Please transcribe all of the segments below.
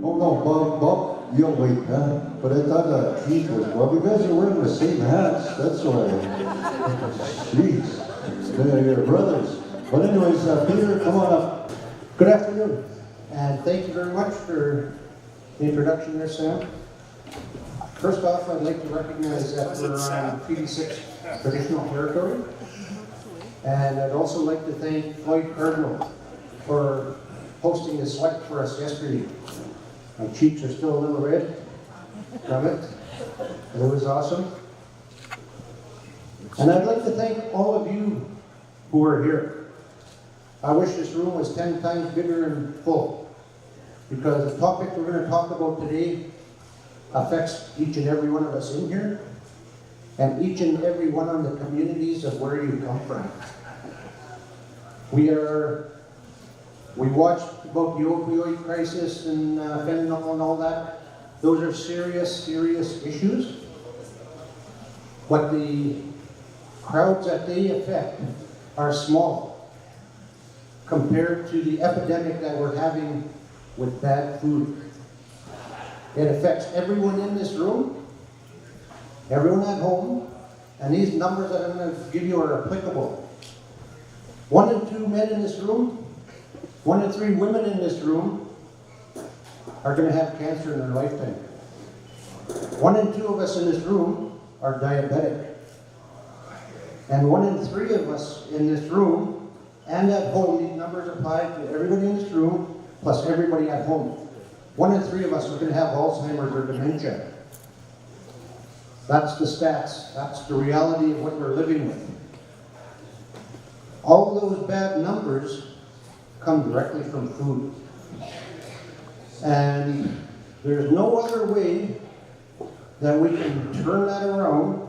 Oh no, Bob, you'll wait, huh? But I thought Keith was Bob. You guys are wearing the same hats, that's why. Jeez, they're brothers. But anyways, Peter, come on up. Good afternoon, and thank you very much for the introduction there, Sam. First off, I'd like to recognize that we're on Treaty 6 traditional territory. And I'd also like to thank Floyd Cardinal for hosting this select for us yesterday. My cheeks are still a little red from it. It was awesome. And I'd like to thank all of you who are here. I wish this room was 10 times bigger and full, because the topic we're going to talk about today affects each and every one of us in here, and each and every one of the communities of where you come from. We watched about the opioid crisis and fentanyl and all that. Those are serious, serious issues. But the crowds that they affect are small compared to the epidemic that we're having with bad food. It affects everyone in this room, everyone at home, and these numbers that I'm going to give you are applicable. 1 in 2 men in this room, 1 in 3 women in this room are going to have cancer in their lifetime. 1 in 2 of us in this room are diabetic. And 1 in 3 of us in this room and at home, these numbers apply to everybody in this room plus everybody at home. 1 in 3 of us are going to have Alzheimer's or dementia. That's the stats. That's the reality of what we're living with. All those bad numbers come directly from food. And there's no other way that we can turn that around.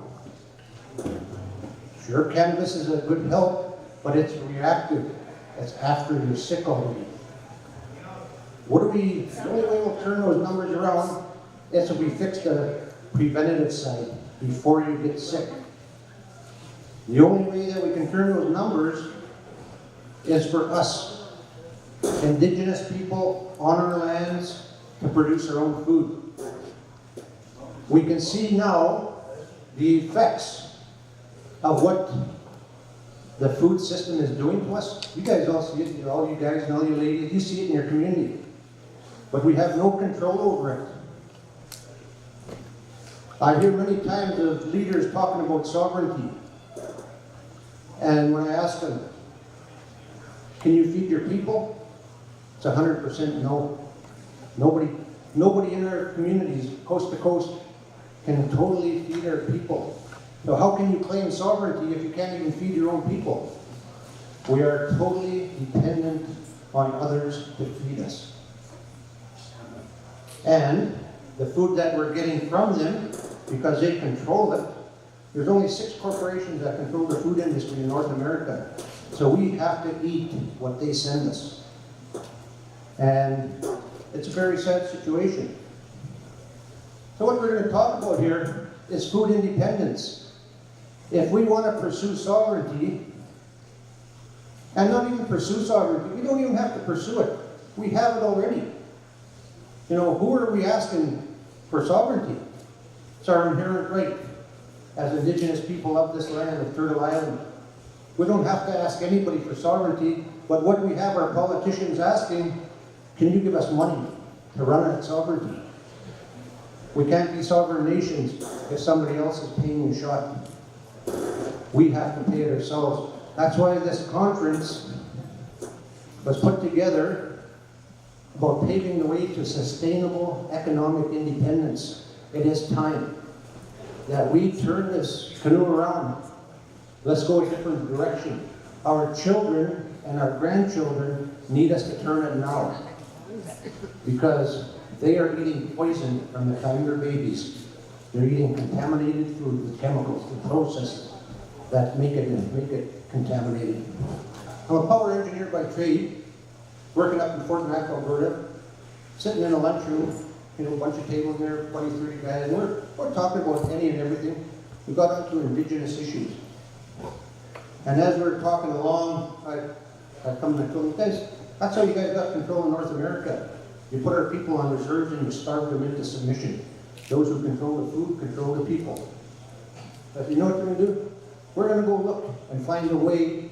Sure, cannabis is a good help, but it's reactive. It's after you're sick already. The only way we'll turn those numbers around is if we fix the preventative side before you get sick. The only way that we can turn those numbers is for us, Indigenous people on our lands, to produce our own food. We can see now the effects of what the food system is doing to us. You guys all see it, all you guys and all you ladies, you see it in your community. But we have no control over it. I hear many times of leaders talking about sovereignty. And when I ask them, can you feed your people? It's 100% no. Nobody in our communities, coast to coast, can totally feed our people. So how can you claim sovereignty if you can't even feed your own people? We are totally dependent on others to feed us. And the food that we're getting from them, because they control it, there's only 6 corporations that control the food industry in North America. So we have to eat what they send us. And it's a very sad situation. So what we're going to talk about here is food independence. If we want to pursue sovereignty, and not even pursue sovereignty, we don't even have to pursue it. We have it already. You know, who are we asking for sovereignty? It's our inherent right as Indigenous people of this land of Turtle Island. We don't have to ask anybody for sovereignty, but what we have our politicians asking, can you give us money to run that sovereignty? We can't be sovereign nations if somebody else is paying the shot. We have to pay it ourselves. That's why this conference was put together about paving the way to sustainable economic independence. It is time that we turn this canoe around. Let's go a different direction. Our children and our grandchildren need us to turn it now, because they are eating poison from the time they're babies. They're eating contaminated food with chemicals and processes that make it contaminated. I'm a power engineer by trade, working up in Fort Mac, Alberta, sitting in a lunchroom, a bunch of tables there, 20, 30 guys, and we're talking about any and everything. We got onto Indigenous issues. And as we're talking along, I come and I told them, guys, that's how you guys got control in North America. You put our people on reserves and you starve them into submission. Those who control the food control the people. But you know what we're going to do? We're going to go look and find a way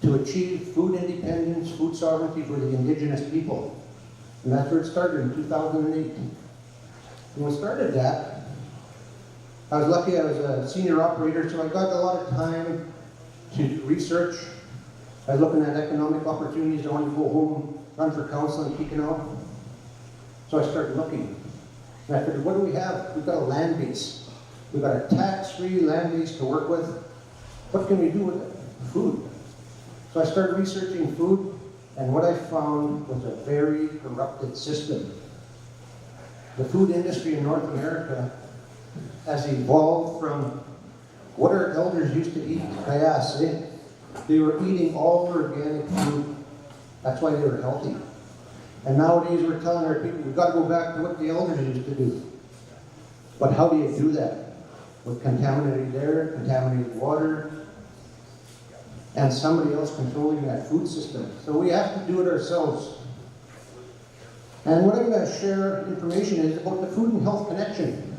to achieve food independence, food sovereignty for the indigenous people. And that's where it started in 2008. And when we started that, I was lucky I was a senior operator, so I got a lot of time to research. I was looking at economic opportunities. I wanted to go home, run for council in Chicanau. So I started looking. And I figured, what do we have? We've got a land base. We've got a tax-free land base to work with. What can we do with it? Food. So I started researching food, and what I found was a very corrupted system. The food industry in North America has evolved from what our elders used to eat, kayas, eh? They were eating all organic food. That's why they were healthy. And nowadays we're telling our people, we've got to go back to what the elders used to do. But how do you do that? With contaminated air, contaminated water, and somebody else controlling that food system. So we have to do it ourselves. And what I'm going to share information is about the food and health connection.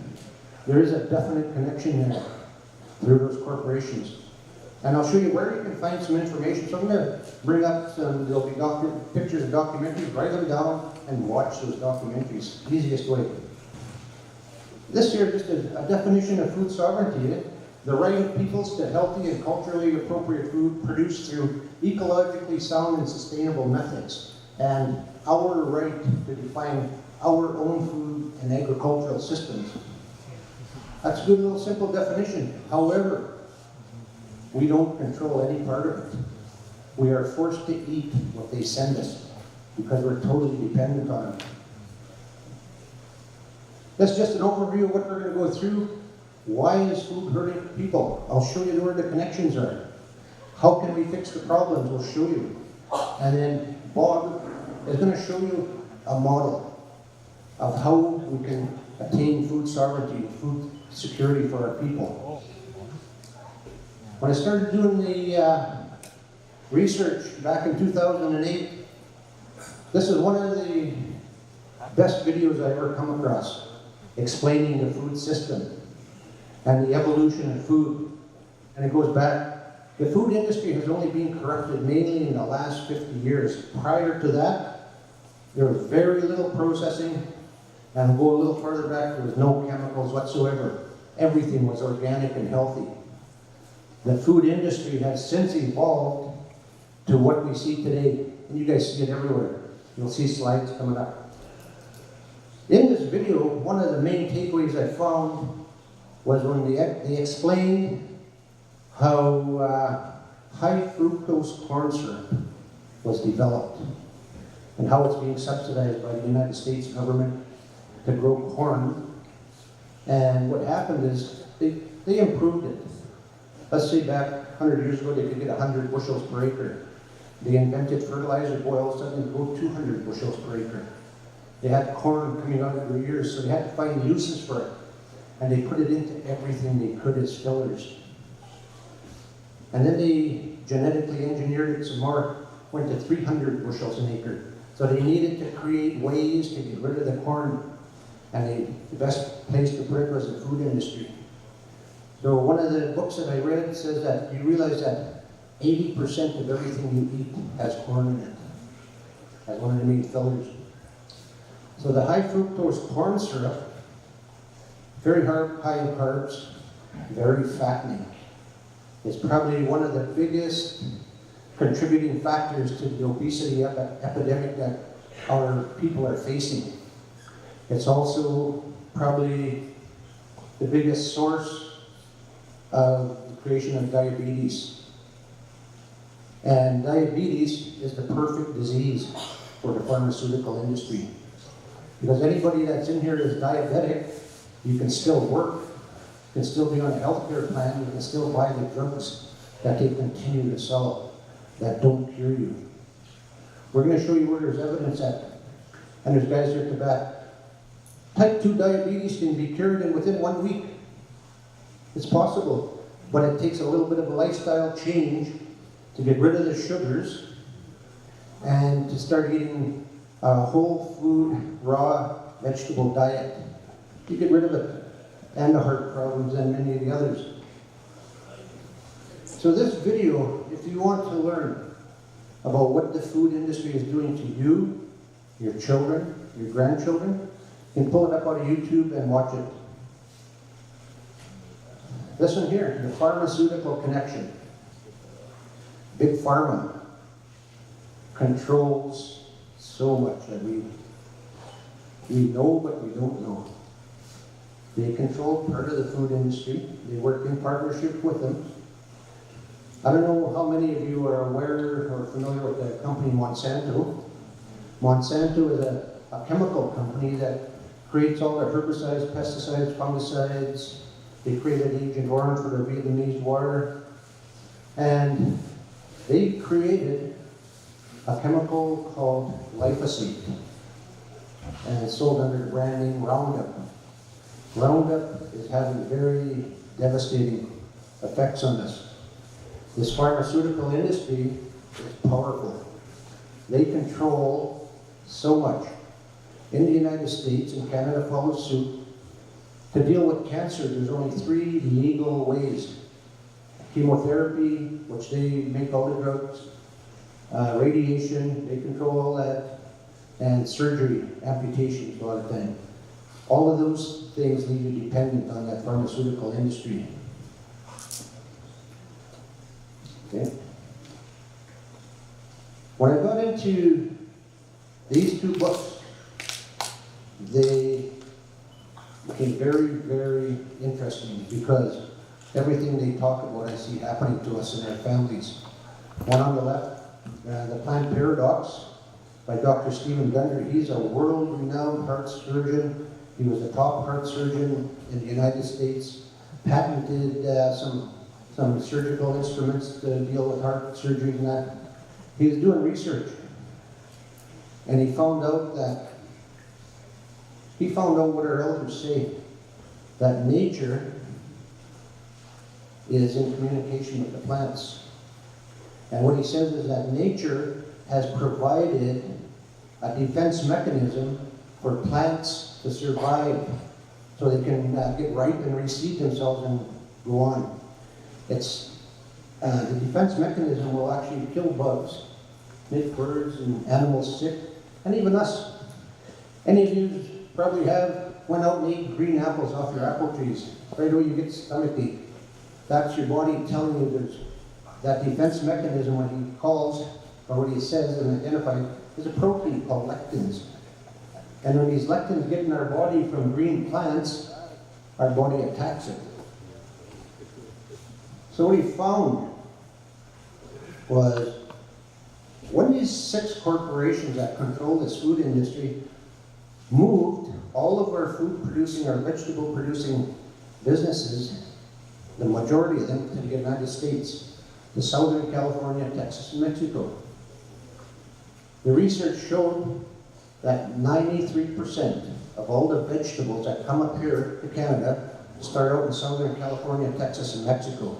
There is a definite connection there through those corporations. And I'll show you where you can find some information. So I'm going to bring up some, there'll be pictures of documentaries, write them down, and watch those documentaries. Easiest way. This here is just a definition of food sovereignty. The right of peoples to healthy and culturally appropriate food produced through ecologically sound and sustainable methods. And our right to define our own food and agricultural systems. That's a good little simple definition. However, we don't control any part of it. We are forced to eat what they send us because we're totally dependent on it. That's just an overview of what we're going to go through. Why is food hurting people? I'll show you where the connections are. How can we fix the problems? We'll show you. And then Bob is going to show you a model of how we can attain food sovereignty, food security for our people. When I started doing the research back in 2008, this is one of the best videos I ever come across, explaining the food system and the evolution of food. And it goes back, the food industry has only been corrupted mainly in the last 50 years. Prior to that, there was very little processing, and we'll go a little further back, there was no chemicals whatsoever. Everything was organic and healthy. The food industry has since evolved to what we see today, and you guys see it everywhere. You'll see slides coming up. In this video, one of the main takeaways I found was when they explained how high fructose corn syrup was developed and how it's being subsidized by the United States government to grow corn. And what happened is they improved it. Let's say back 100 years ago, they could get 100 bushels per acre. They invented fertilizer, boy, all of a sudden it go 200 bushels per acre. They had corn coming out every year, so they had to find uses for it. And they put it into everything they could as fillers. And then they genetically engineered it some more, went to 300 bushels an acre. So they needed to create ways to get rid of the corn. And the best place to put it was the food industry. So one of the books that I read says that you realize that 80% of everything you eat has corn in it, as one of the main fillers. So the high fructose corn syrup, very high in carbs, very fattening. It's probably one of the biggest contributing factors to the obesity epidemic that our people are facing. It's also probably the biggest source of the creation of diabetes. And diabetes is the perfect disease for the pharmaceutical industry. Because anybody that's in here is diabetic, you can still work, you can still be on a health care plan, you can still buy the drugs that they continue to sell that don't cure you. We're going to show you where there's evidence at, and there's guys here at the back. Type 2 diabetes can be cured in within 1 week. It's possible, but it takes a little bit of a lifestyle change to get rid of the sugars and to start eating a whole food, raw vegetable diet. You get rid of it, and the heart problems and many of the others. So this video, if you want to learn about what the food industry is doing to you, your children, your grandchildren, you can pull it up out of YouTube and watch it. This one here, the pharmaceutical connection. Big Pharma controls so much that we know but we don't know. They control part of the food industry. They work in partnership with them. I don't know how many of you are aware or familiar with the company Monsanto. Monsanto is a chemical company that creates all the herbicides, pesticides, fungicides. They created Agent Orange for the Vietnamese war. And they created a chemical called glyphosate. And it's sold under the brand name Roundup. Roundup is having very devastating effects on us. This pharmaceutical industry is powerful. They control so much. In the United States, and Canada follows suit, to deal with cancer, there's only 3 legal ways. Chemotherapy, which they make all the drugs, radiation, they control all that, and surgery, amputations, a lot of time. All of those things leave you dependent on that pharmaceutical industry. Okay. When I got into these 2 books, they became very, very interesting because everything they talk about I see happening to us in our families. One on the left, The Plant Paradox by Dr. Stephen Gundry. He's a world-renowned heart surgeon. He was the top heart surgeon in the United States, patented some surgical instruments to deal with heart surgery and that. He was doing research, and he found out what our elders say, that nature is in communication with the plants. And what he says is that nature has provided a defense mechanism for plants to survive so they can get ripe and reseed themselves and go on. It's the defense mechanism will actually kill bugs, make birds and animals sick, and even us. Any of you probably went out and ate green apples off your apple trees. Right away you get stomachache. That's your body telling you there's that defense mechanism. When he calls, or what he says and identifies, is a protein called lectins. And when these lectins get in our body from green plants, our body attacks it. So what he found was when these 6 corporations that control this food industry moved all of our food producing, our vegetable producing businesses, the majority of them, to the United States, to Southern California, Texas, and Mexico. The research showed that 93% of all the vegetables that come up here to Canada start out in Southern California, Texas, and Mexico.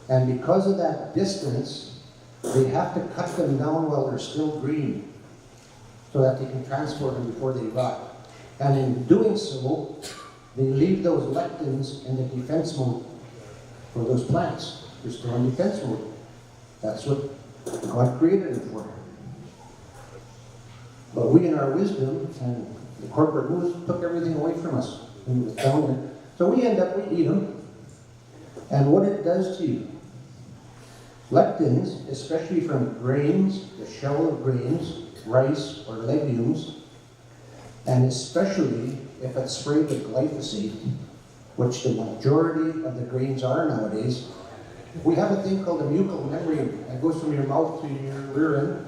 And because of that distance, they have to cut them down while they're still green so that they can transport them before they rot. And in doing so, they leave those lectins in the defense mode for those plants. They're still in defense mode. That's what God created them for. But we, in our wisdom, and the corporate moves, took everything away from us. And it was down there. So we end up, we eat them. And what it does to you. Lectins, especially from grains, the shell of grains, rice or legumes, and especially if it's sprayed with glyphosate, which the majority of the grains are nowadays. We have a thing called a mucal membrane that goes from your mouth to your rear end.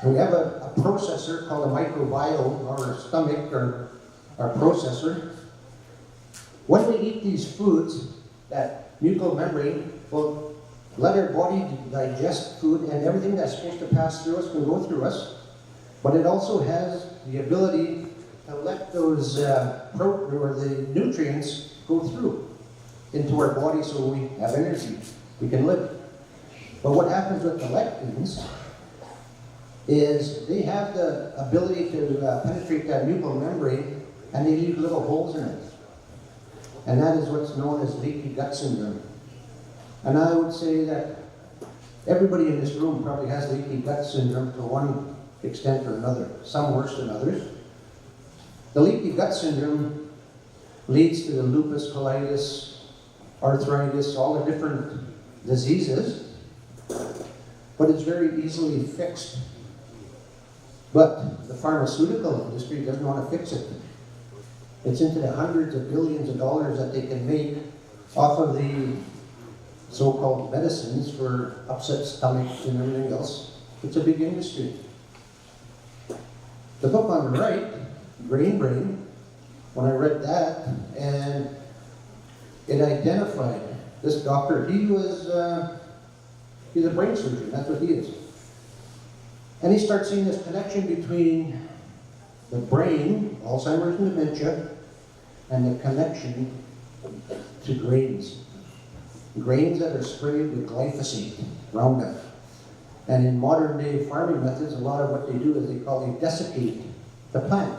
And we have a processor called a microbiome, or a stomach, or our processor. When we eat these foods, that mucal membrane will let our body digest food, and everything that's supposed to pass through us can go through us. But it also has the ability to let those the nutrients go through into our body so we have energy, we can live. But what happens with the lectins is they have the ability to penetrate that mucous membrane, and they leave little holes in it. And that is what's known as leaky gut syndrome. And I would say that everybody in this room probably has leaky gut syndrome to one extent or another, some worse than others. The leaky gut syndrome leads to the lupus, colitis, arthritis, all the different diseases, but it's very easily fixed. But the pharmaceutical industry doesn't want to fix it. It's into the hundreds of billions of dollars that they can make off of the so-called medicines for upset stomachs and everything else. It's a big industry. The book on the right, Grain Brain, when I read that, and it identified this doctor. He's a brain surgeon, that's what he is. And he starts seeing this connection between the brain, Alzheimer's and dementia, and the connection to grains. Grains that are sprayed with glyphosate, Roundup. And in modern day farming methods, a lot of what they do is they desiccate the plant.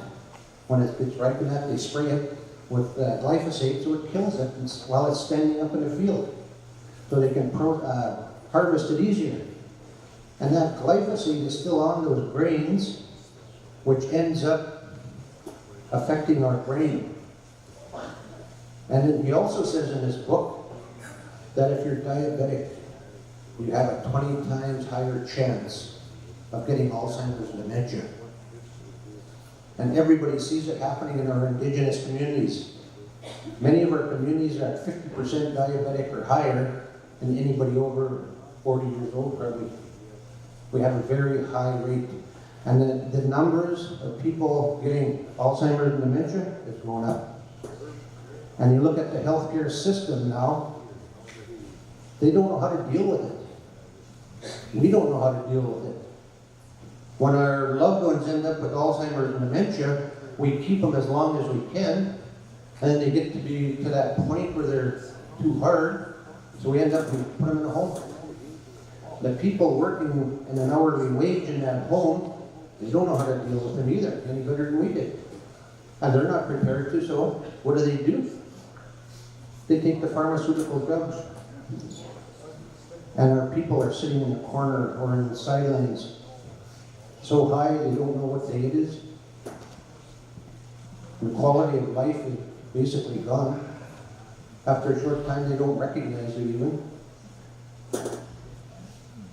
When it gets ripe enough, they spray it with glyphosate so it kills it while it's standing up in the field. So they can harvest it easier. And that glyphosate is still on those grains, which ends up affecting our brain. And then he also says in his book that if you're diabetic, you have a 20 times higher chance of getting Alzheimer's and dementia. And everybody sees it happening in our indigenous communities. Many of our communities are at 50% diabetic or higher, and anybody over 40 years old probably. We have a very high rate. And the numbers of people getting Alzheimer's and dementia is going up. And you look at the healthcare system now, they don't know how to deal with it. We don't know how to deal with it. When our loved ones end up with Alzheimer's and dementia, we keep them as long as we can, and then they get to be to that point where they're too hard, so we end up, we put them in a home. The people working in an hourly wage in that home, they don't know how to deal with them either, any better than we did. And they're not prepared to, so what do? They take the pharmaceutical drugs. And our people are sitting in the corner or in the sidelines so high they don't know what day it is. The quality of life is basically gone. After a short time, they don't recognize it even.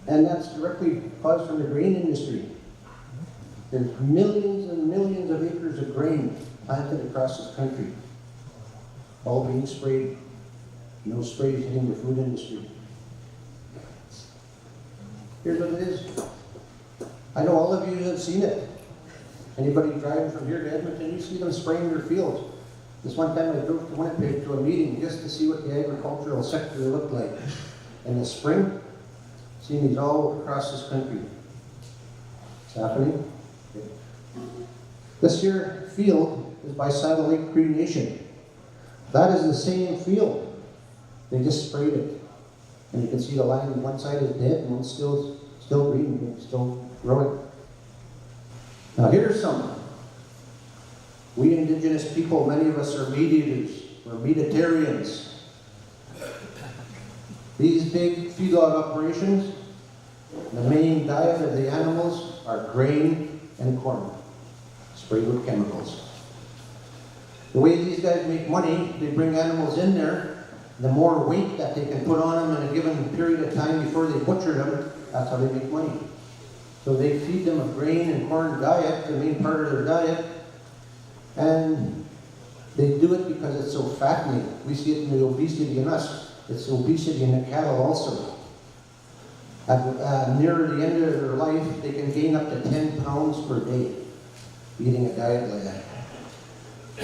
And that's directly caused from the grain industry. There's millions and millions of acres of grain planted across this country, all being sprayed. No sprays hitting the food industry. Here's what it is. I know all of you have seen it. Anybody driving from here to Edmonton, you see them spraying their fields. This one time I drove to Winnipeg to a meeting just to see what the agricultural sector looked like. In the spring, seeing these all across this country. It's happening. This here field is by the Lake Cree Nation. That is the same field. They just sprayed it. And you can see the line on one side is dead and one's still green, still growing. Now here's some. We indigenous people, many of us are meat eaters, we're meatitarians. These big feedlot operations, the main diet of the animals are grain and corn, sprayed with chemicals. The way these guys make money, they bring animals in there. The more weight that they can put on them in a given period of time before they butcher them, that's how they make money. So they feed them a grain and corn diet, the main part of their diet, and they do it because it's so fattening. We see it in the obesity in us. It's obesity in the cattle also. Near the end of their life, they can gain up to 10 pounds per day eating a diet like that.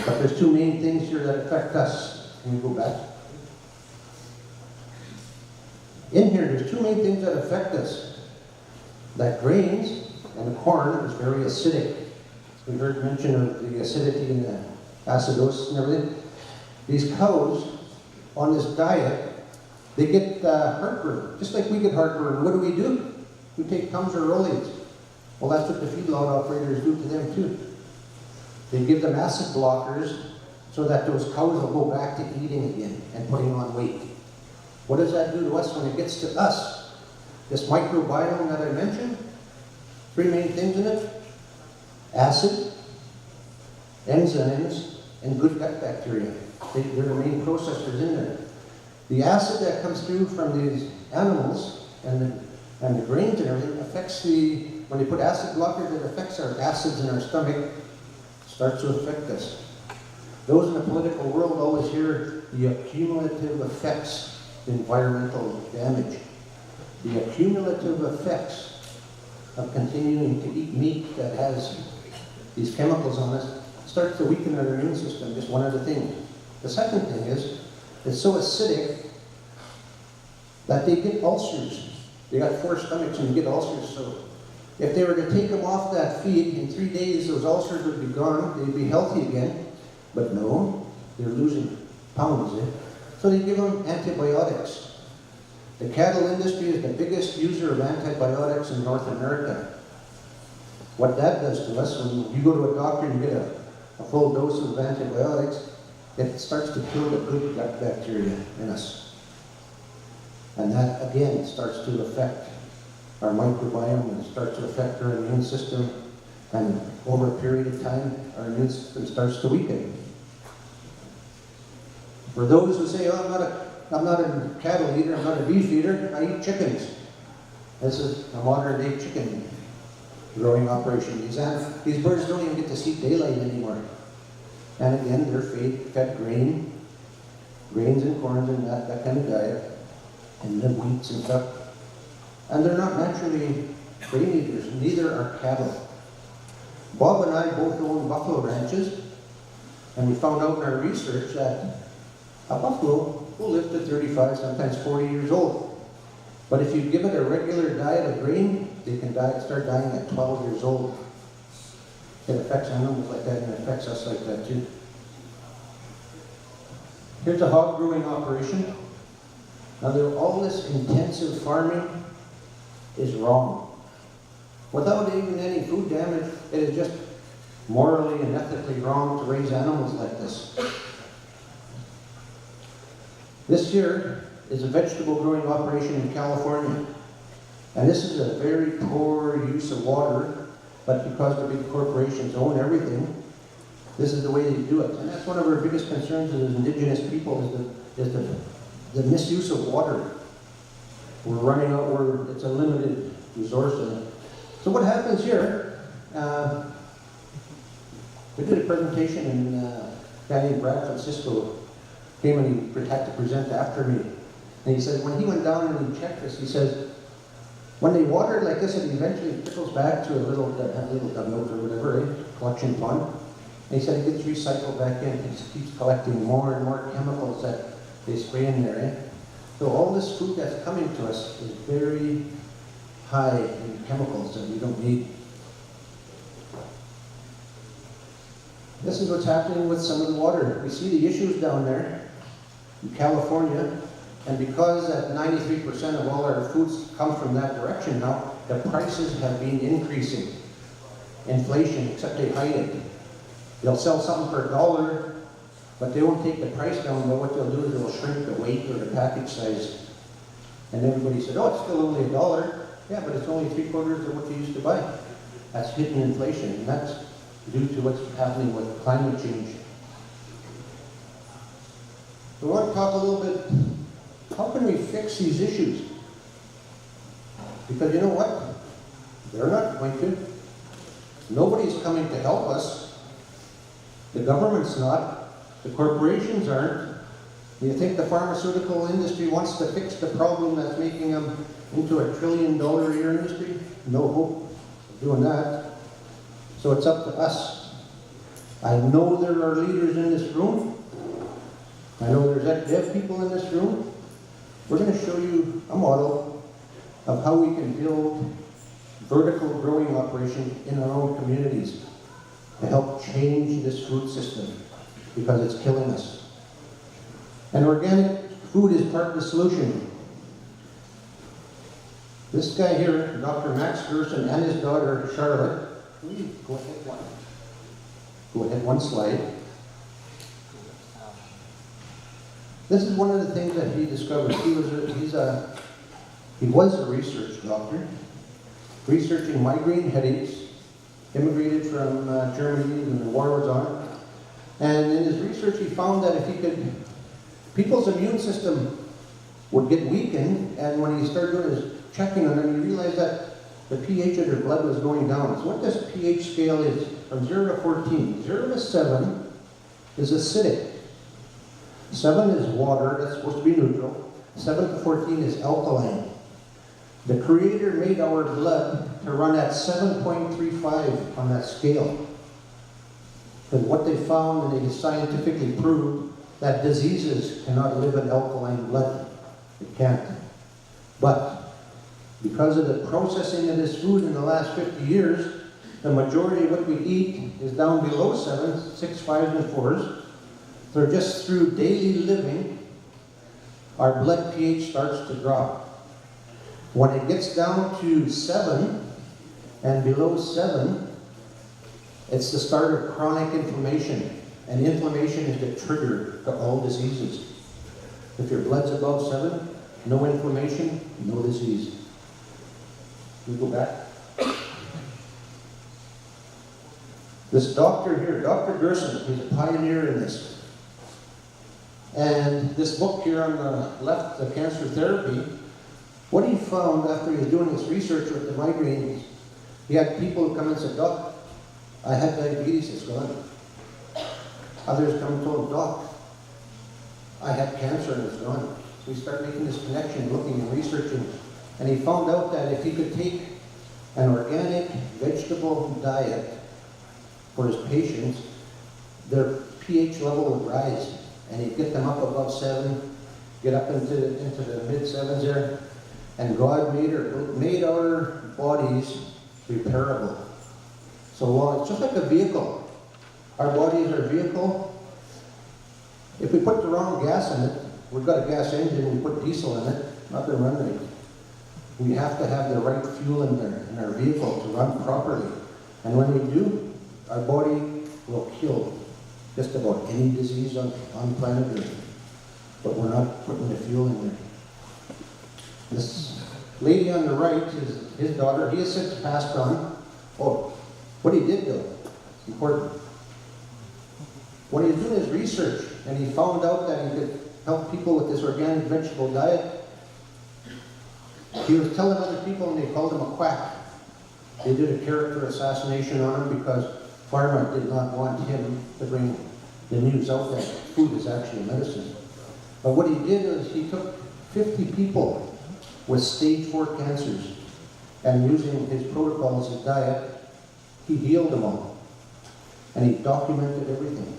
But there's two main things here that affect us. Can we go back? In here, there's two main things that affect us. That grains and the corn is very acidic. We heard mention of the acidity and the acidosis and everything. These cows on this diet, they get heartburn, just like we get heartburn. What do? We take Tums or Rolaids. Well, that's what the feedlot operators do to them too. They give them acid blockers so that those cows will go back to eating again and putting on weight. What does that do to us when it gets to us? This microbiome that I mentioned, 3 main things in it: acid, enzymes, and good gut bacteria. They're the main processors in there. The acid that comes through from these animals and the grains and everything affects when they put acid blockers, it affects our acids in our stomach, starts to affect us. Those in the political world always hear the accumulative effects of environmental damage. The accumulative effects of continuing to eat meat that has these chemicals on it starts to weaken our immune system, just one other thing. The second thing is, it's so acidic that they get ulcers. They got 4 stomachs and you get ulcers, so if they were to take them off that feed, in 3 days those ulcers would be gone, they'd be healthy again. But no, they're losing pounds, eh? So they give them antibiotics. The cattle industry is the biggest user of antibiotics in North America. What that does to us, when you go to a doctor and you get a full dose of antibiotics, it starts to kill the good gut bacteria in us. And that, again, starts to affect our microbiome and starts to affect our immune system. And over a period of time, our immune system starts to weaken. For those who say, oh, I'm not a cattle eater, I'm not a beef eater, I eat chickens. This is a modern day chicken growing operation. These birds don't even get to see daylight anymore. And again, they're fed grains and corns and that kind of diet, and the wheats and stuff. And they're not naturally grain eaters, neither are cattle. Bob and I both own buffalo ranches, and we found out in our research that a buffalo will live to 35, sometimes 40 years old. But if you give it a regular diet of grain, they can start dying at 12 years old. It affects animals like that, and it affects us like that too. Here's a hog growing operation. Now, all this intensive farming is wrong. Without even any food damage, it is just morally and ethically wrong to raise animals like this. This here is a vegetable growing operation in California. And this is a very poor use of water, but because the big corporations own everything, this is the way they do it. And that's one of our biggest concerns as indigenous people is the misuse of water. We're running out, it's a limited resource. So what happens here, we did a presentation and Danny Brad from Cisco came and he had to present after me. And he said, when he went down and he checked this, he says, when they water it like this, it eventually trickles back to a little dugout or whatever, collection pond. And he said it gets recycled back in. It just keeps collecting more and more chemicals that they spray in there. Eh? So all this food that's coming to us is very high in chemicals that we don't need. This is what's happening with some of the water. We see the issues down there in California, and because that 93% of all our foods come from that direction now, the prices have been increasing. Inflation, except they hide it. They'll sell something for $1, but they won't take the price down, but what they'll do is they'll shrink the weight or the package size. And everybody said, oh, it's still only $1. Yeah, but it's only 3/4 of what you used to buy. That's hidden inflation, and that's due to what's happening with climate change. So I want to talk a little bit, how can we fix these issues? Because you know what? They're not going to. Nobody's coming to help us. The government's not. The corporations aren't. Do you think the pharmaceutical industry wants to fix the problem that's making them into a $1 trillion a year industry? No hope of doing that. So it's up to us. I know there are leaders in this room. I know there's ex-dev people in this room. We're going to show you a model of how we can build vertical growing operations in our own communities to help change this food system because it's killing us. And organic food is part of the solution. This guy here, Dr. Max Gerson, and his daughter Charlotte, please go ahead one. Go ahead one slide. This is one of the things that he discovered. He was a research doctor, researching migraine headaches, immigrated from Germany when the war was on. And in his research, he found that if he could, people's immune system would get weakened, and when he started doing his checking on them, he realized that the pH of their blood was going down. So what this pH scale is, from 0 to 14, 0 to 7 is acidic. 7 is water, that's supposed to be neutral. 7 to 14 is alkaline. The Creator made our blood to run at 7.35 on that scale. Because what they found, and they scientifically proved, that diseases cannot live in alkaline blood. It can't. But because of the processing of this food in the last 50 years, the majority of what we eat is down below 7, 6, 5, and 4s. So just through daily living, our blood pH starts to drop. When it gets down to 7 and below 7, it's the start of chronic inflammation. And inflammation is the trigger to all diseases. If your blood's above 7, no inflammation, no disease. We go back. This doctor here, Dr. Gerson, he's a pioneer in this. And this book here on the left, the cancer therapy, what he found after he was doing his research with the migraines, he had people who come and said, Doc, I had diabetes, it's gone. Others come and told him, Doc, I had cancer and it's gone. So he started making this connection, looking and researching, and he found out that if he could take an organic vegetable diet for his patients, their pH level would rise, and he'd get them up above 7, get up into the mid-7s there, and God made our bodies repairable. So long, it's just like a vehicle. Our bodies are a vehicle. If we put the wrong gas in it, we've got a gas engine, we put diesel in it, not going to run right. We have to have the right fuel in there, in our vehicle to run properly. And when we do, our body will kill just about any disease on planet Earth. But we're not putting the fuel in there. This lady on the right is his daughter. He has since passed on. Oh, what he did though, it's important. When he was doing his research and he found out that he could help people with this organic vegetable diet, he was telling other people and they called him a quack. They did a character assassination on him because pharma did not want him to bring the news out that food is actually medicine. But what he did is he took 50 people with stage 4 cancers, and using his protocols, his diet, he healed them all. And he documented everything.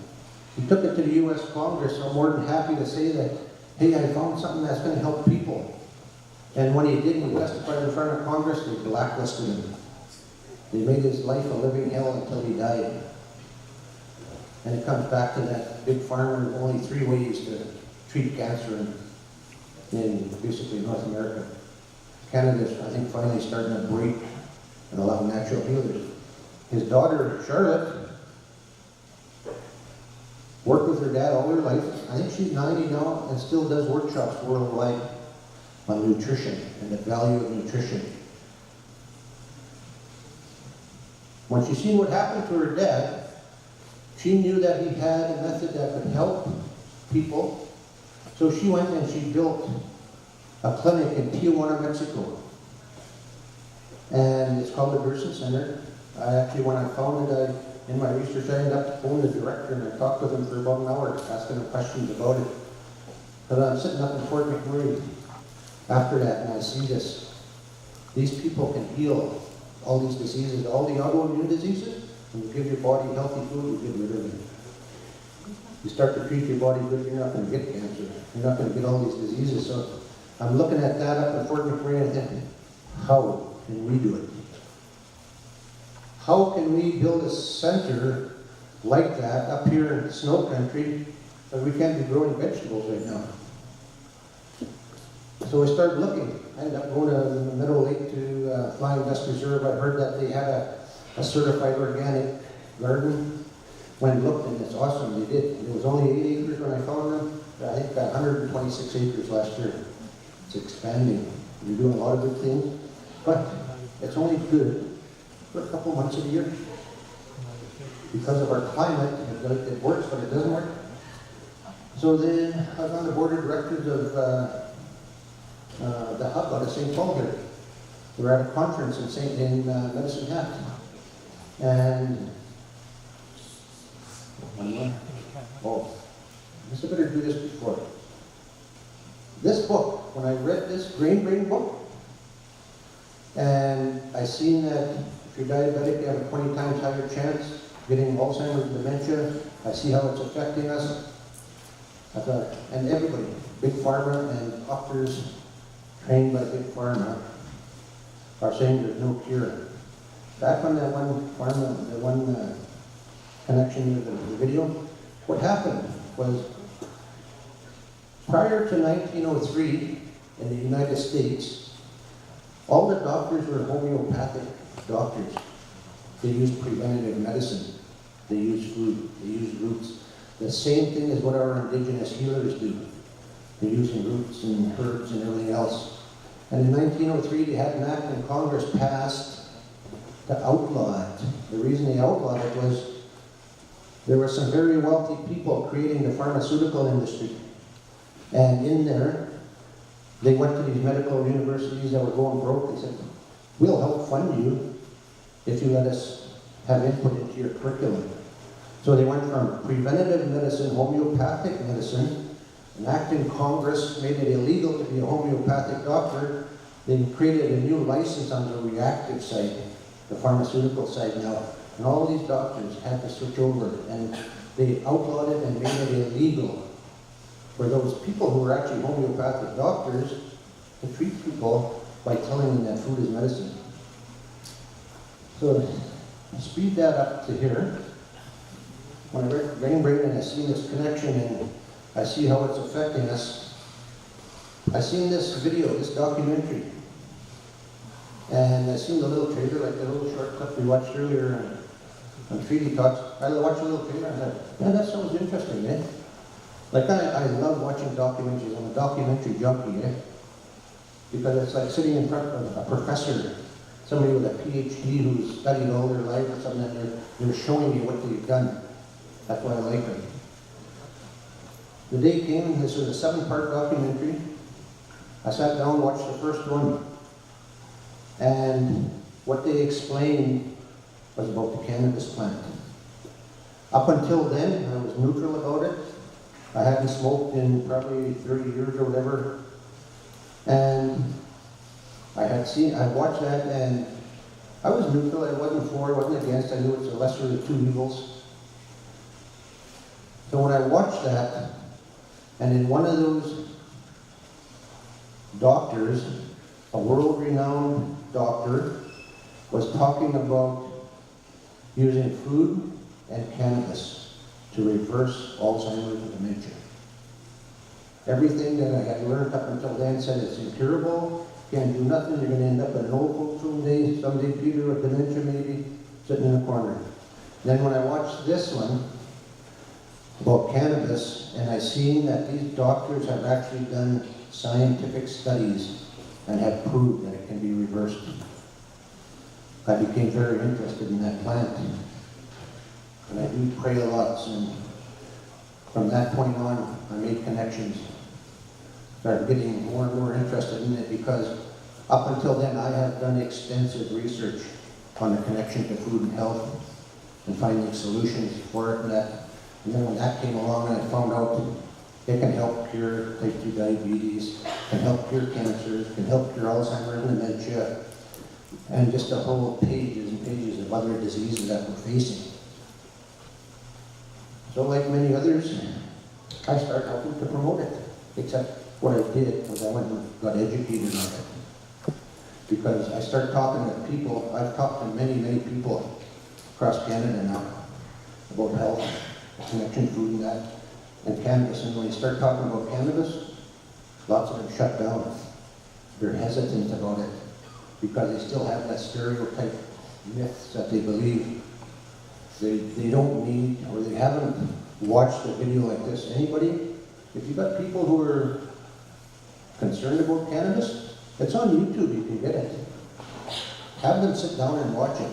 He took it to the U.S. Congress. I'm more than happy to say that, hey, I found something that's going to help people. And when he did, he testified in front of Congress, they blacklisted him. They made his life a living hell until he died. And it comes back to that big pharma, only 3 ways to treat cancer in basically North America. Canada's, I think, finally starting to break and allow natural healers. His daughter, Charlotte, worked with her dad all her life. I think she's 90 now and still does workshops worldwide on nutrition and the value of nutrition. When she seen what happened to her dad, she knew that he had a method that could help people. So she went and she built a clinic in Tijuana, Mexico. And it's called the Gerson Center. When I found it, in my research, I ended up phoning the director and I talked with him for about an hour, asking him questions about it. But I'm sitting up in Fort McMurray after that and I see this. These people can heal all these diseases, all the autoimmune diseases. When you give your body healthy food, you get rid of it. You start to treat your body good, you're not going to get cancer. You're not going to get all these diseases. So I'm looking at that up in Fort McMurray and thinking, how can we do it? How can we build a center like that up here in snow country that we can't be growing vegetables right now? So we started looking. I ended up going to the Meadow Lake to Flying Dust Reserve. I heard that they had a certified organic garden. Went and looked, and it's awesome. They did. It was only 8 acres when I found them. I think got 126 acres last year. It's expanding. You're doing a lot of good things, but it's only good for a couple months of the year. Because of our climate, it works, but it doesn't work. So then I was on the board of directors of the hub out of St. Paul here. We were at a conference in Medicine Hat. And oh, I guess I better do this before. This book, when I read this Grain Brain book, and I seen that if you're diabetic, you have a 20 times higher chance of getting Alzheimer's and dementia. I see how it's affecting us. I thought, and everybody, Big Pharma and doctors trained by Big Pharma are saying there's no cure. Back on that one pharma, the one connection with the video, what happened was prior to 1903 in the United States, all the doctors were homeopathic doctors. They used preventative medicine. They used food. They used roots. The same thing as what our indigenous healers do. They're using roots and herbs and everything else. And in 1903, they had an act in Congress passed to outlaw it. The reason they outlawed it was there were some very wealthy people creating the pharmaceutical industry. And in there, they went to these medical universities that were going broke. They said, we'll help fund you if you let us have input into your curriculum. So they went from preventative medicine, homeopathic medicine. An act in Congress made it illegal to be a homeopathic doctor. They created a new license on the reactive side, the pharmaceutical side now. And all these doctors had to switch over, and they outlawed it and made it illegal for those people who were actually homeopathic doctors to treat people by telling them that food is medicine. So speed that up to here. When I read Grain Brain and I see this connection and I see how it's affecting us, I seen this video, this documentary, and I seen the little trailer, like the little short clip we watched earlier on Treaty Talks. I watched a little trailer and I thought, yeah, that sounds interesting, eh? Like I love watching documentaries. I'm a documentary junkie, eh? Because it's like sitting in front of a professor, somebody with a PhD who's studied all their life or something, and they're showing you what they've done. That's why I like it. The day came, this was a 7-part documentary. I sat down and watched the first one. And what they explained was about the cannabis plant. Up until then, I was neutral about it. I hadn't smoked in probably 30 years or whatever. And I watched that and I was neutral. I wasn't for, I wasn't against. I knew it was the lesser of the two evils. So when I watched that, and in one of those doctors, a world-renowned doctor, was talking about using food and cannabis to reverse Alzheimer's and dementia. Everything that I had learned up until then said it's incurable, can't do nothing, you're going to end up in an old folks home someday, Peter, with dementia maybe, sitting in a corner. Then when I watched this one about cannabis, and I seen that these doctors have actually done scientific studies and have proved that it can be reversed, I became very interested in that plant. And I do pray a lot, and from that point on, I made connections. Started getting more and more interested in it because up until then, I have done extensive research on the connection to food and health and finding solutions for it. And then when that came along, and I found out it can help cure type 2 diabetes, can help cure cancers, can help cure Alzheimer's and dementia, and just a whole pages and pages of other diseases that we're facing. So like many others, I started helping to promote it. Except what I did was I went and got educated on it. Because I started talking to people, I've talked to many, many people across Canada now about health, connection, food and that, and cannabis. And when you start talking about cannabis, lots of them shut down. they're hesitant about it because they still have that stereotype myths that they believe they don't need, or they haven't watched a video like this. Anybody, if you've got people who are concerned about cannabis, it's on YouTube, you can get it. Have them sit down and watch it.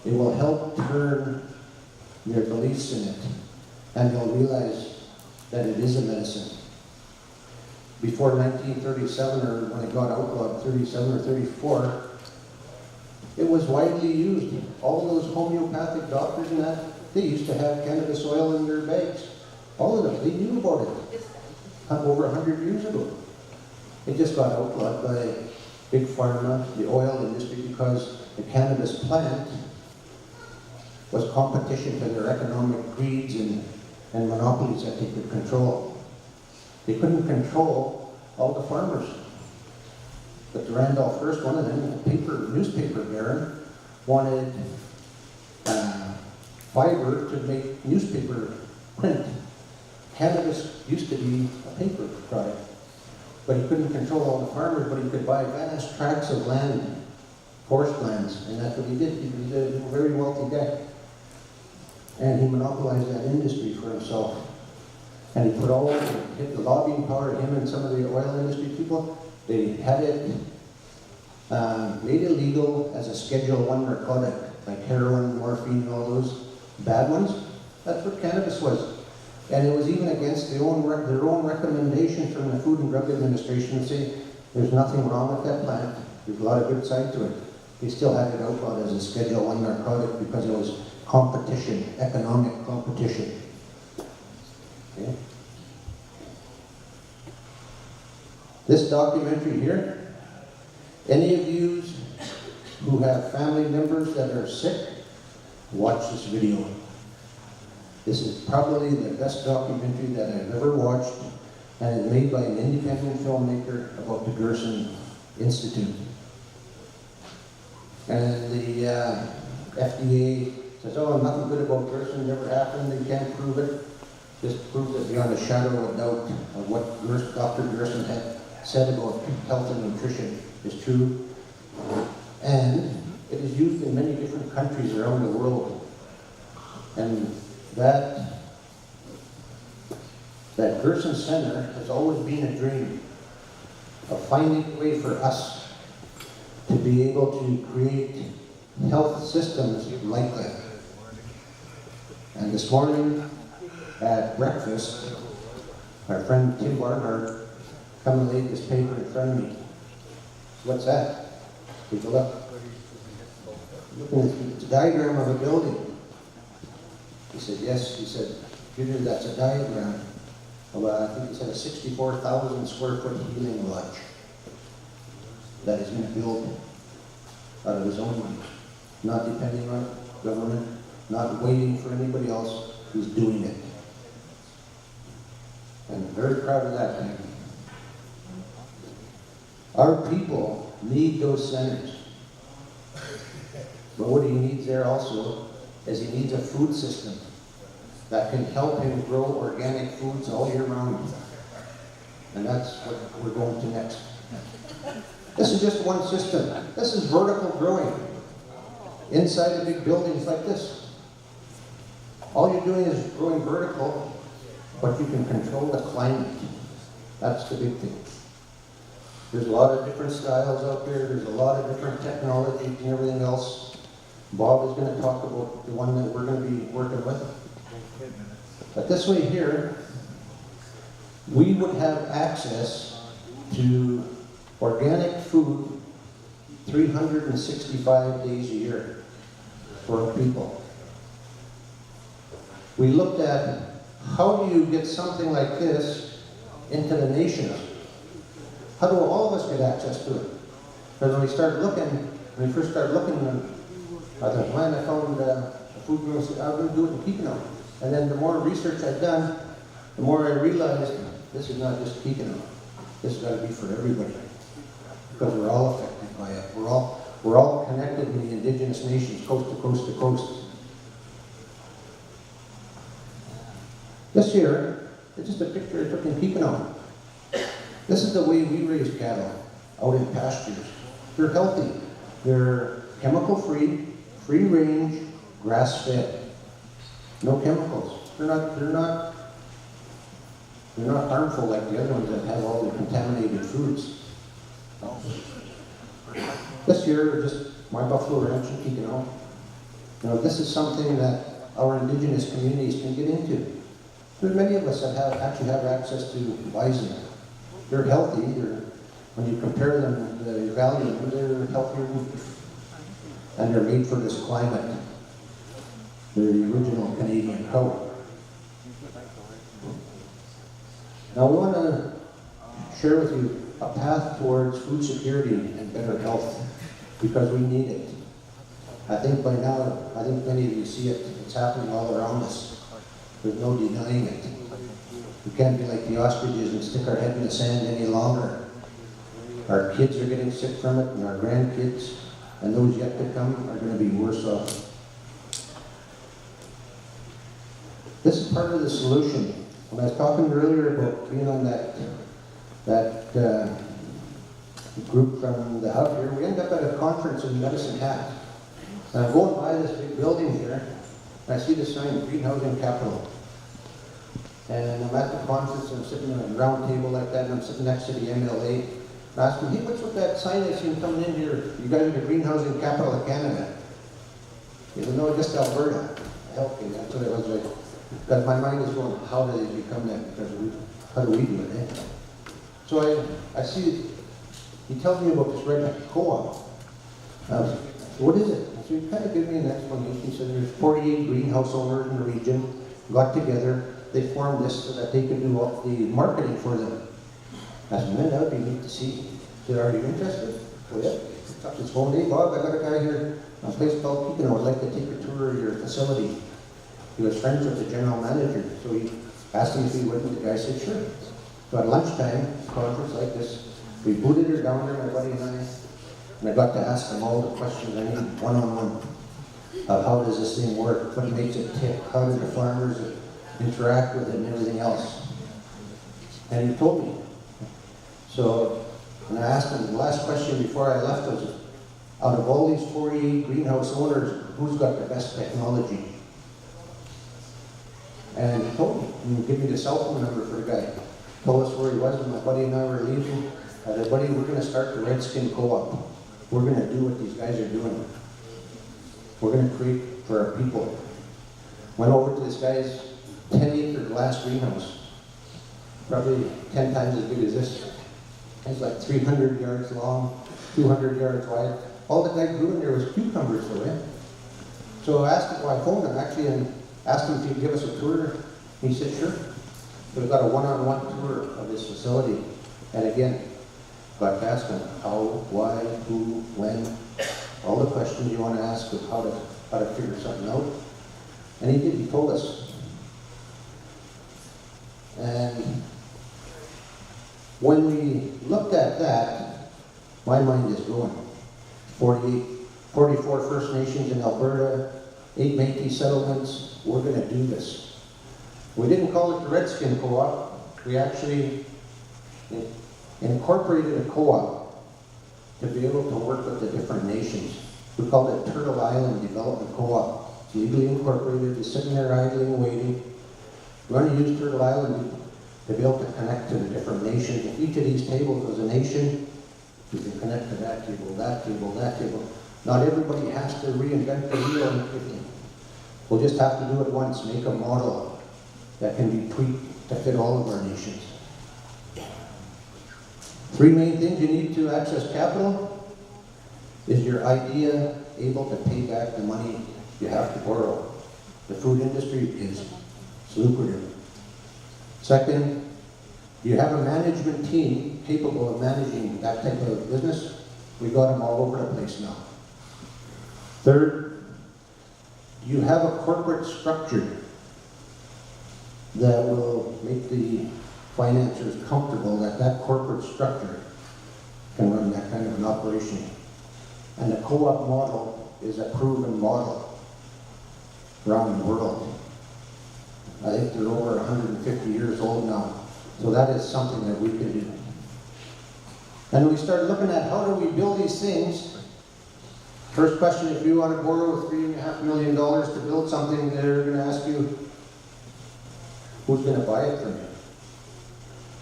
It will help turn their beliefs in it, and they'll realize that it is a medicine. Before 1937, or when it got outlawed, 37 or 34, it was widely used. All those homeopathic doctors and that, they used to have cannabis oil in their bags. All of them, they knew about it over 100 years ago. It just got outlawed by Big Pharma, the oil industry, because the cannabis plant was competition to their economic greeds and monopolies that they could control. They couldn't control all the farmers. But the Randolph Hearst, one of them, the newspaper baron, wanted fiber to make newspaper print. Cannabis used to be a paper product, but he couldn't control all the farmers, but he could buy vast tracts of land, forest lands, and that's what he did. He was a very wealthy guy. And he monopolized that industry for himself. And he hit the lobbying power, him and some of the oil industry people. They had it made illegal as a Schedule I narcotic, like heroin, morphine, and all those bad ones. That's what cannabis was. And it was even against their own recommendation from the Food and Drug Administration to say there's nothing wrong with that plant. There's a lot of good side to it. They still had it outlawed as a Schedule I narcotic because it was competition, economic competition. Okay. This documentary here, any of you who have family members that are sick, watch this video. This is probably the best documentary that I've ever watched, and it's made by an independent filmmaker about the Gerson Institute. And the FDA says, oh, nothing good about Gerson never happened, they can't prove it. This proves it beyond a shadow of doubt of what Dr. Gerson had said about health and nutrition is true. And it is used in many different countries around the world. And that Gerson Center has always been a dream of finding a way for us to be able to create health systems like that. And this morning at breakfast, our friend Tim Barnhart come and laid this paper in front of me. What's that? Take a look. It's a diagram of a building. He said, yes. He said, Peter, that's a diagram of, I think he said, a 64,000 square foot healing lodge that he's going to build out of his own money. Not depending on government, not waiting for anybody else. He's doing it. And I'm very proud of that thing. Our people need those centers. But what he needs there also is he needs a food system that can help him grow organic foods all year round. And that's what we're going to next. This is just one system. This is vertical growing inside the big buildings like this. All you're doing is growing vertical, but you can control the climate. That's the big thing. There's a lot of different styles out there. There's a lot of different technology and everything else. Bob is going to talk about the one that we're going to be working with. But this way here, we would have access to organic food 365 days a year for our people. We looked at how do you get something like this into the nation? How do all of us get access to it? Because when we first started looking, I thought, man, I found a food grower, I'm going to do it in Kikino. And then the more research I've done, the more I realized this is not just Kikino. This has got to be for everybody. Because we're all affected by it. We're all connected in the indigenous nations, coast to coast to coast. This here is just a picture I took in Kikino. This is the way we raise cattle. out in pastures. They're healthy. They're chemical-free, free-range, grass-fed. No chemicals. They're not harmful like the other ones that have all the contaminated foods. This year, just my buffalo ranch in Cardinal. This is something that our indigenous communities can get into. There's many of us that actually have access to bison. They're healthy. When you compare them, the value of them, they're healthier than beef. And they're made for this climate. They're the original Canadian cow. Now we want to share with you a path towards food security and better health, because we need it. I think by now, many of you see it. It's happening all around us. There's no denying it. We can't be like the ostriches and stick our head in the sand any longer. Our kids are getting sick from it, and our grandkids, and those yet to come are going to be worse off. This is part of the solution. When I was talking earlier about being on that group from the hub here, we ended up at a conference in Medicine Hat. And I'm going by this big building here, and I see the sign, Greenhousing Capital. And I'm at the conference, and I'm sitting at a round table like that, and I'm sitting next to the MLA. And I asked him, hey, what's with that sign I see coming in here? You guys are the Greenhousing Capital of Canada. He said, no, just Alberta. I helped him, that's what it was like. Because my mind is going, how do they become that? Because how do we do it, eh? So I see, he tells me about this red co-op. What is it? So he kind of gave me an explanation. He said there's 48 greenhouse owners in the region, got together, they formed this so that they could do all the marketing for them. I said, man, that would be neat to see. He said, are you interested? Oh yeah. Up his phone, hey Bob, I got a guy here, a place called Cardinal, I'd like to take a tour of your facility. He was friends with the general manager, so he asked him if he would, and the guy said, sure. So at lunchtime, conference like this, we booted her down there, my buddy and I got to ask him all the questions I need, one-on-one. How does this thing work? What makes it tick? How do the farmers interact with it and everything else? And he told me. So, and I asked him, the last question before I left was, out of all these 48 greenhouse owners, who's got the best technology? And he told me, and give me the cell phone number for the guy. Told us where he was, and my buddy and I were leaving. I said, buddy, we're going to start the Redskin Co-op. We're going to do what these guys are doing. We're going to create for our people. Went over to this guy's 10-acre glass greenhouse. Probably 10 times as big as this. It's like 300 yards long, 200 yards wide. All the guy grew in there was cucumbers though, eh? So I asked him, well, I phoned him actually and asked him if he'd give us a tour. He said, sure. So we got a one-on-one tour of this facility. And again, got to ask him how, why, who, when, all the questions you want to ask of how to figure something out. And he did, he told us. And when we looked at that, my mind is going. 44 First Nations in Alberta, 8 Métis settlements, we're going to do this. We didn't call it the Redskin Co-op. We actually incorporated a co-op to be able to work with the different nations. We called it Turtle Island Development Co-op. It's legally incorporated, it's sitting there idling, waiting. We want to use Turtle Island to be able to connect to the different nations. If each of these tables was a nation, we can connect to that table, that table, that table. Not everybody has to reinvent the wheel and everything. We'll just have to do it once, make a model that can be tweaked to fit all of our nations. 3 main things you need to access capital. Is your idea able to pay back the money you have to borrow? The food industry is lucrative. Second, do you have a management team capable of managing that type of business? We got them all over the place now. Third, do you have a corporate structure that will make the financiers comfortable that that corporate structure can run that kind of an operation? And the co-op model is a proven model around the world. I think they're over 150 years old now. So that is something that we can do. And we started looking at how do we build these things. First question, if you want to borrow $3.5 million to build something, they're going to ask you, who's going to buy it from you?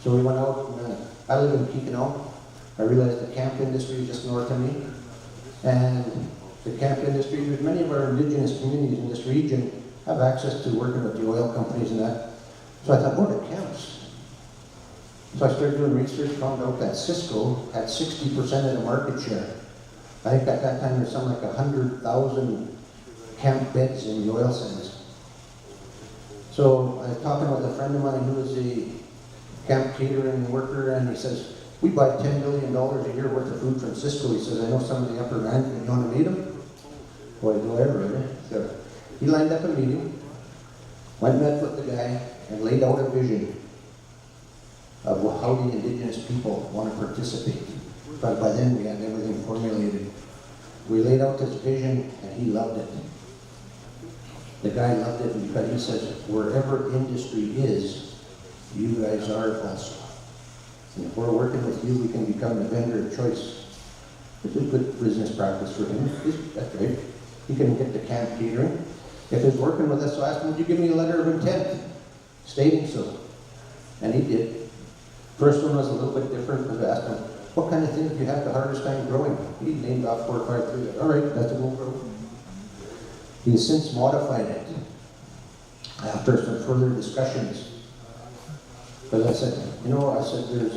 So we went out, and I live in Cardinal. I realized the camp industry is just north of me. And the camp industry, many of our indigenous communities in this region have access to working with the oil companies and that. So I thought, go to camps. So I started doing research, found out that Cisco had 60% of the market share. I think at that time there's something like 100,000 camp beds in the oil sands. So I was talking with a friend of mine who is a camp catering worker, and he says, we buy $10 million a year worth of food from Cisco. He says, I know some of the upper management, you want to meet them? Boy, do I ever, right? So he lined up a meeting, went and met with the guy, and laid out a vision of how the indigenous people want to participate. But by then we had everything formulated. We laid out this vision, and he loved it. The guy loved it because he says, wherever industry is, you guys are also. And if we're working with you, we can become the vendor of choice. Which is good business practice for him. That's great. He can get the camp catering. If he's working with us, so I asked him, would you give me a letter of intent stating so? And he did. First one was a little bit different because I asked him, what kind of things do you have the hardest time growing? He named off 4 or 5 things. All right, that's a we'll grow. He's since modified it after some further discussions. Because I said, there's,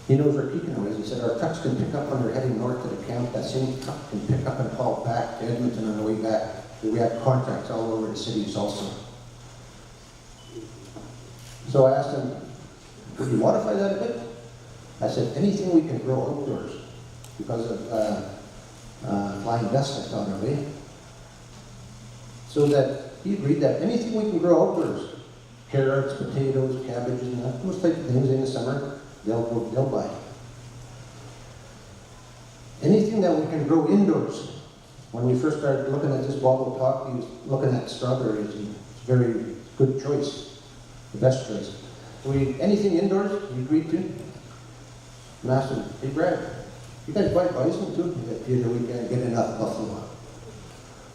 he knows where Cardinal is. He said, our trucks can pick up when they're heading north to the camp. That same truck can pick up and haul back to Edmonton on the way back. We have contracts all over the cities also. So I asked him, would you modify that a bit? I said, anything we can grow outdoors because of flying dust I thought of, eh? So that he agreed that anything we can grow outdoors, carrots, potatoes, cabbages, and that, those type of things in the summer, they'll buy. Anything that we can grow indoors. When we first started looking at this bottle of talk, he was looking at strawberries, and it's a very good choice, the best choice. So anything indoors, he agreed to. And I asked him, hey Brad, you guys buy bison too? Peter, we can't get enough buffalo.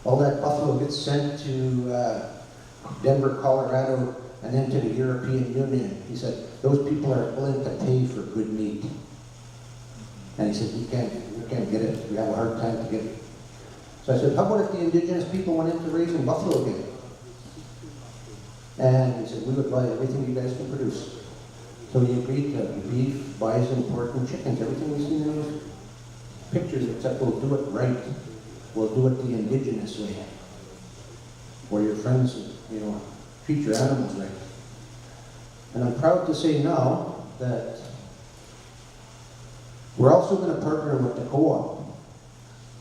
All that buffalo gets sent to Denver, Colorado, and then to the European Union. He said, those people are willing to pay for good meat. And he said, we can't get it. We have a hard time to get it. So I said, how about if the indigenous people went into raising buffalo again? And he said, we would buy everything you guys can produce. So he agreed to beef, bison, pork, and chickens, everything we've seen in those pictures, except we'll do it right. We'll do it the indigenous way. Where your friends, treat your animals right. And I'm proud to say now that we're also going to partner with the co-op.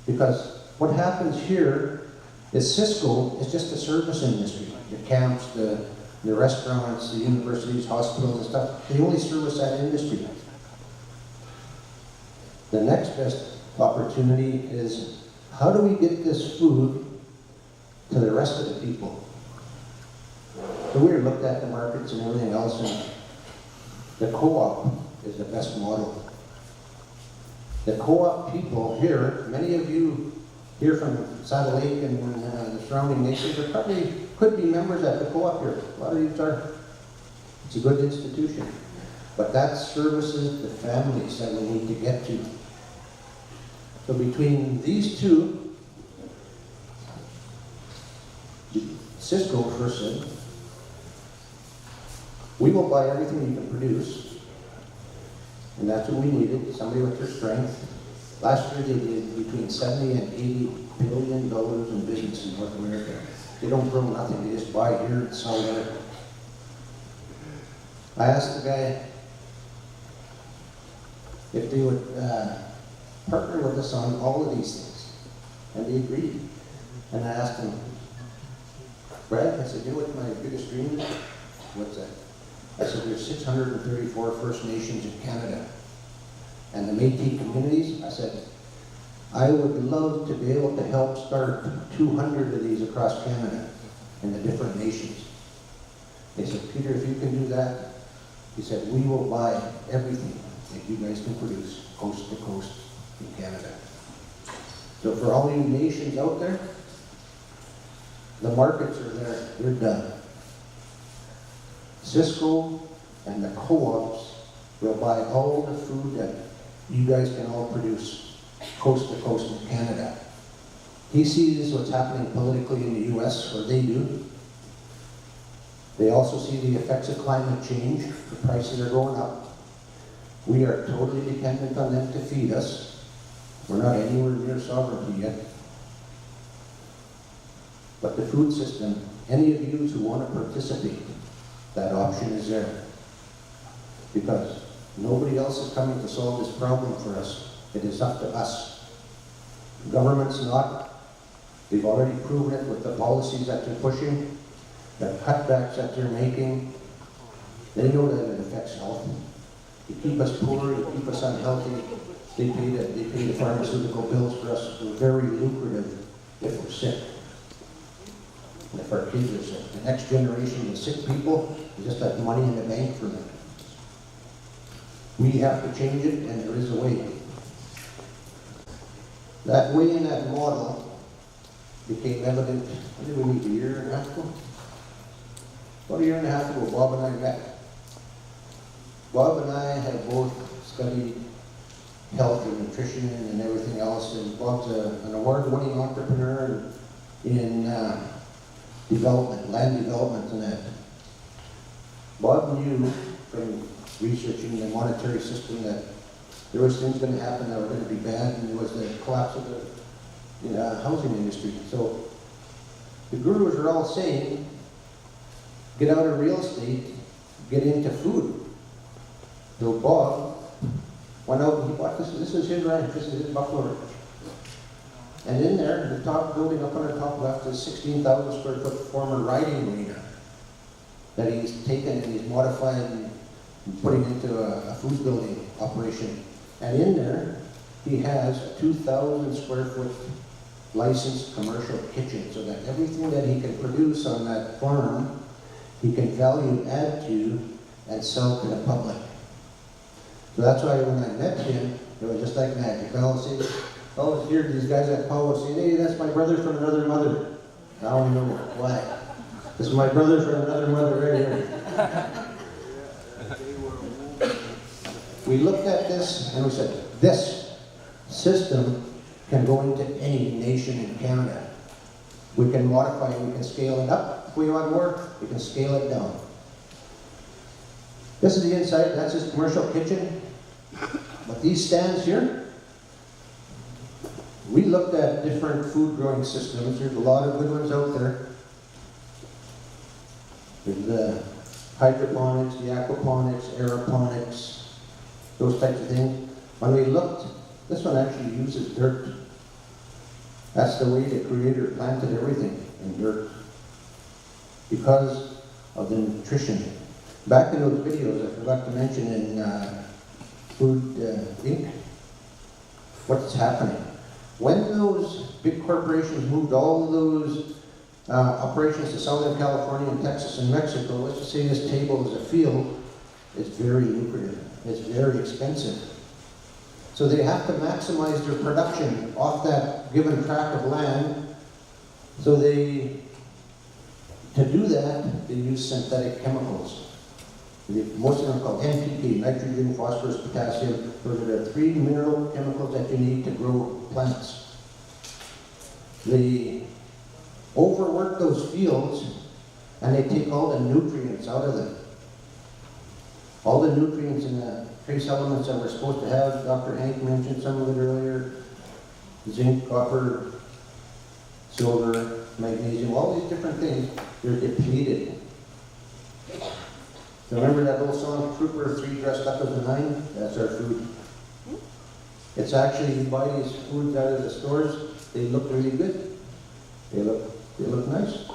Because what happens here is Cisco is just a service industry. The camps, the restaurants, the universities, hospitals and stuff, they only service that industry. The next best opportunity is how do we get this food to the rest of the people? So we looked at the markets and everything else, and the co-op is the best model. The co-op people here, many of you here from Saddle Lake and the surrounding nations are probably could be members at the co-op here. A lot of you are. It's a good institution. But that services the families that we need to get to. So between these two, Cisco first said, we will buy everything you can produce. And that's what we needed, somebody with their strength. Last year they did between 70 and 80 billion dollars in business in North America. They don't grow nothing, they just buy here and sell there. I asked the guy if they would partner with us on all of these things. And they agreed. And I asked him, Brad, I said, you know what my biggest dream is? What's that? I said, there's 634 First Nations in Canada. And the Métis communities, I said, I would love to be able to help start 200 of these across Canada in the different nations. They said, Peter, if you can do that, he said, we will buy everything that you guys can produce coast to coast in Canada. So for all you nations out there, the markets are there, they're done. Cisco and the co-ops will buy all the food that you guys can all produce coast to coast in Canada. He sees what's happening politically in the US, or they do. They also see the effects of climate change. The prices are going up. We are totally dependent on them to feed us. We're not anywhere near sovereignty yet. But the food system, any of you who want to participate, that option is there. Because nobody else is coming to solve this problem for us. It is up to us. The government's not. They've already proven it with the policies that they're pushing, the cutbacks that they're making. They know that it affects health. You keep us poor, you keep us unhealthy. They pay the pharmaceutical bills for us. We're very lucrative if we're sick. And if our kids are sick. The next generation of sick people just have money in the bank for them. We have to change it, and there is a way. That way in that model became evident, what did we meet, a year and a half ago? About a year and a half ago, Bob and I met. Bob and I have both studied health and nutrition and everything else, and Bob's an award-winning entrepreneur in development, land development and that. Bob knew from researching the monetary system that there was things going to happen that were going to be bad, and there was the collapse of the housing industry. So the gurus are all saying, get out of real estate, get into food. So Bob went out and he bought this is his ranch, this is his buffalo ranch. And in there, the top building up on the top left is 16,000 square foot former riding arena that he's taken and he's modified and putting into a food building operation. And in there, he has a 2,000 square foot licensed commercial kitchen, so that everything that he can produce on that farm, he can value add to and sell to the public. So that's why when I met him, it was just like magic. I always hear these guys at Powell saying, hey, that's my brother from another mother. I don't know why. This is my brother from another mother right here. We looked at this and we said, this system can go into any nation in Canada. We can modify it, we can scale it up. If we want more, we can scale it down. This is the inside, that's his commercial kitchen. But these stands here, we looked at different food growing systems. There's a lot of good ones out there. There's the hydroponics, the aquaponics, aeroponics, those types of things. When we looked, this one actually uses dirt. That's the way the Creator planted everything in dirt because of the nutrition. Back in those videos, I forgot to mention in Food Inc., what's happening. When those big corporations moved all those operations to Southern California and Texas and Mexico, let's just say this table is a field, it's very lucrative, it's very expensive. So they have to maximize their production off that given tract of land. So to do that, they use synthetic chemicals. Most of them are called NPK, nitrogen, phosphorus, potassium. Those are the 3 mineral chemicals that you need to grow plants. They overwork those fields and they take all the nutrients out of them. All the nutrients and the trace elements that we're supposed to have, Dr. Hank mentioned some of it earlier, zinc, copper, silver, magnesium, all these different things, they're depleted. So remember that old song, Trooper 3 dressed up as a 9? That's our food. It's actually, you buy these foods out of the stores, they look really good. They look nice.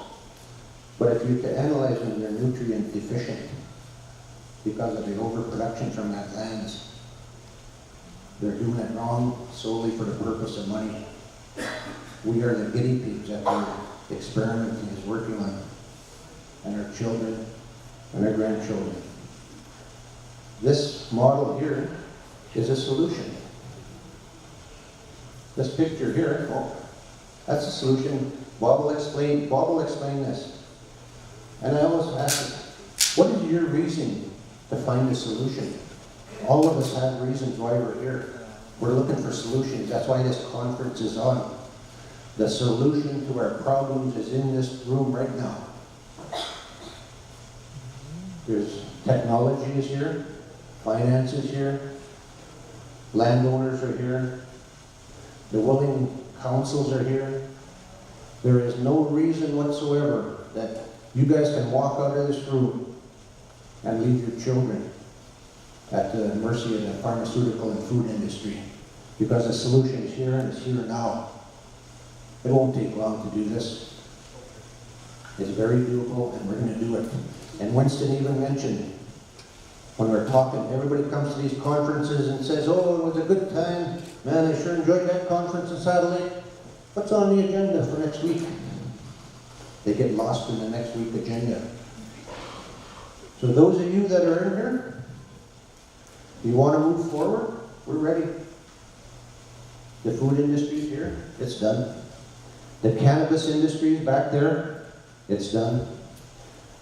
But if you to analyze them, they're nutrient deficient because of the overproduction from that land. They're doing it wrong solely for the purpose of money. We are the guinea pigs that the experiment is working on, and our children and our grandchildren. This model here is a solution. This picture here, oh, that's a solution. Bob will explain this. And I always ask, what is your reason to find a solution? All of us have reasons why we're here. We're looking for solutions. That's why this conference is on. The solution to our problems is in this room right now. There's technology is here, finance is here, landowners are here, the willing councils are here. There is no reason whatsoever that you guys can walk out of this room and leave your children at the mercy of the pharmaceutical and food industry, because the solution is here and it's here now. It won't take long to do this. It's very doable, and we're going to do it. And Winston even mentioned, when we're talking, everybody comes to these conferences and says, oh, it was a good time. Man, I sure enjoyed that conference in Saddle Lake. What's on the agenda for next week? They get lost in the next week agenda. So those of you that are in here, you want to move forward, we're ready. The food industry is here, it's done. The cannabis industry is back there, it's done.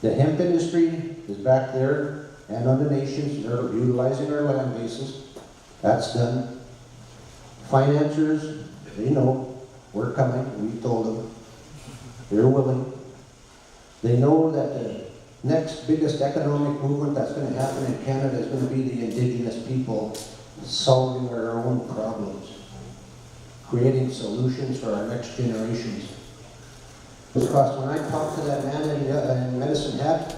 The hemp industry is back there, and on the nations, they're utilizing our land bases. That's done. Financiers, they know we're coming, we told them. They're willing. They know that the next biggest economic movement that's going to happen in Canada is going to be the Indigenous people solving our own problems, creating solutions for our next generations. Because when I talked to that man in Medicine Hat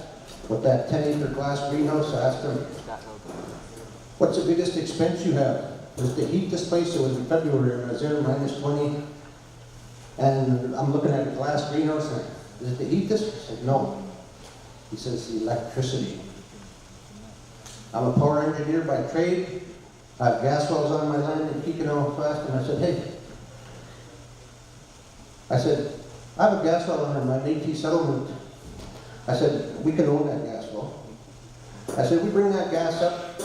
with that 10-acre glass greenhouse, I asked him, what's the biggest expense you have? It was to heat this place. It was in February, and I was there -20. And I'm looking at a glass greenhouse, and is it to heat this? I said, no. He says, the electricity. I'm a power engineer by trade. I have gas wells on my land in Kikino West, and I said, hey. I said, I have a gas well on my Métis settlement. I said, we can own that gas well. I said, we bring that gas up,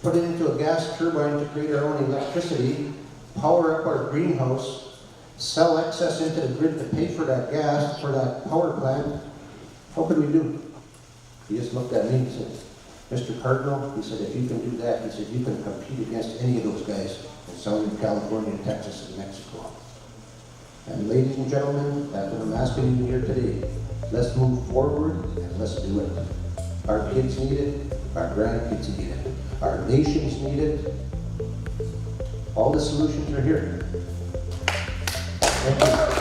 put it into a gas turbine to create our own electricity, power up our greenhouse, sell excess into the grid to pay for that gas, for that power plant. How could we do? He just looked at me and said, Mr. Cardinal, he said, if you can do that, he said, you can compete against any of those guys in Southern California, Texas, and Mexico. And ladies and gentlemen, that's what I'm asking you here today. Let's move forward and let's do it. Our kids need it, our grandkids need it, our nations need it. All the solutions are here. Thank you.